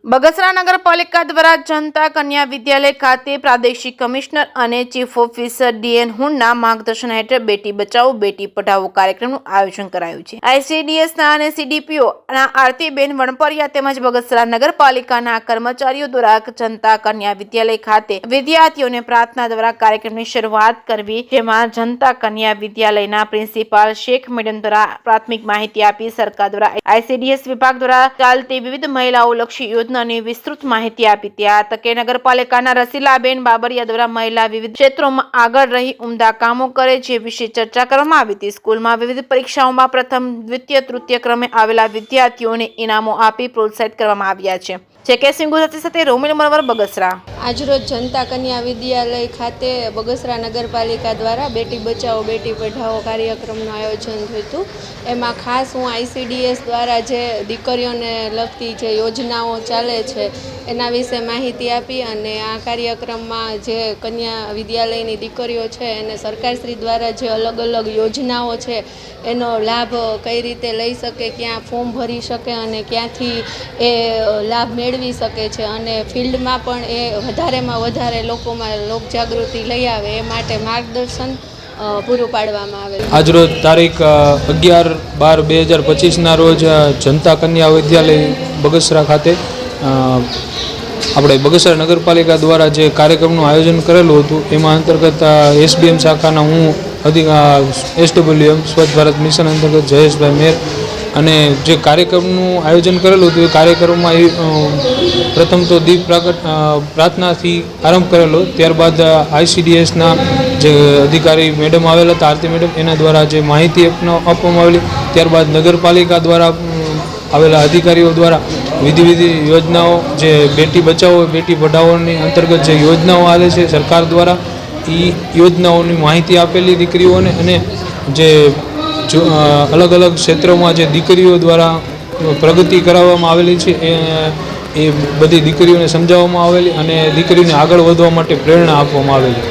બગસરા નગરપાલિકા દ્વારા જનતા કન્યા વિદ્યાલય ખાતે પ્રાદેશિક કમિશનર અને ચીફ ઓફિસર ડીએન હુંડના માર્ગદર્શન હેઠળ બેટી બચાવો બેટી પઢાઓ કાર્યક્રમનું આયોજન કરાયું છે। આઈસીડીએસના અને સીડીપીઓના આરતીબેન વણપરિયા તેમજ બગસરા નગરપાલિકાના કર્મચારીઓ દ્વારા જનતા કન્યા વિદ્યાલય ખાતે વિદ્યાર્થીઓને પ્રાર્થના દ્વારા કાર્યક્રમની શરૂઆત કરવી, જેમાં જનતા કન્યા વિદ્યાલયના પ્રિન્સિપાલ શેખ મેડમ દ્વારા પ્રાથમિક માહિતી આપી સરકાર દ્વારા આઈસીડીએસ વિભાગ દ્વારા ચાલતી વિવિધ મહિલાઓ લક્ષી યોજનાની વિસ્તૃત માહિતી આપી। ત્યાં તકે નગરપાલિકાના રસીલાબેન બાબરિયા દ્વારા મહિલા વિવિધ ક્ષેત્રોમાં આગળ રહી ઉમદા કામો કરે જે વિશે ચર્ચા કરવામાં આવી હતી। સ્કૂલમાં વિવિધ પરીક્ષાઓમાં પ્રથમ, દ્વિતીય, તૃતીય ક્રમે આવેલા વિદ્યાર્થીઓને ઇનામો આપી પ્રોત્સાહિત કરવામાં આવ્યા છે। જેકે સિંગુ સાથે રોમિલ મરવર બગસરા। આજરોજ જનતા કન્યા વિદ્યાલય ખાતે બગસરા નગરપાલિકા દ્વારા બેટી બચાવો બેટી પઢાઓ કાર્યક્રમનું આયોજન થયું હતું। એમાં ખાસ હું આઈસીડીએસ દ્વારા જે દીકરીઓને લગતી જે યોજનાઓ ચાલે છે એના વિશે માહિતી આપી અને આ કાર્યક્રમમાં જે કન્યા વિદ્યાલયની દીકરીઓ છે એને સરકારશ્રી દ્વારા જે અલગ અલગ યોજનાઓ છે એનો લાભ કઈ રીતે લઈ શકે, ક્યાં ફોર્મ ભરી શકે અને ક્યાંથી એ લાભ મેળવી શકે છે અને ફિલ્ડમાં પણ એ વધારેમાં વધારે લોકોમાં લોકજાગૃતિ લઈ આવે એ માટે માર્ગદર્શન પૂરું પાડવામાં આવેલ। આજરોજ તારીખ 11/12/2025ના રોજ જનતા કન્યા વિદ્યાલય બગસરા ખાતે આપણે બગસરા નગરપાલિકા દ્વારા જે કાર્યક્રમનું આયોજન કરેલું હતું એમાં અંતર્ગત એસડીએમ શાખાના હું SWM સ્વચ્છ ભારત મિશન અંતર્ગત જયેશભાઈ મેર અને જે કાર્યક્રમનું આયોજન કરેલું હતું એ કાર્યક્રમમાં પ્રથમ તો દીપ પ્રાર્થનાથી આરંભ કરેલો, ત્યારબાદ આઈસીડીએસના જે અધિકારી મેડમ આવેલા હતા આરતી મેડમ એના દ્વારા જે માહિતી આપવામાં આવેલી, ત્યારબાદ નગરપાલિકા દ્વારા આવેલા અધિકારીઓ દ્વારા વિવિધ યોજનાઓ જે બેટી બચાવો બેટી પઢાઓની અંતર્ગત જે યોજનાઓ આવે છે સરકાર દ્વારા એ યોજનાઓની માહિતી આપેલી દીકરીઓને અને જે અલગ અલગ ક્ષેત્રોમાં જે દીકરીઓ દ્વારા પ્રગતિ કરાવવામાં આવેલી છે એ બધી દીકરીઓને સમજાવવામાં આવેલી અને દીકરીઓને આગળ વધવા માટે પ્રેરણા આપવામાં આવેલી।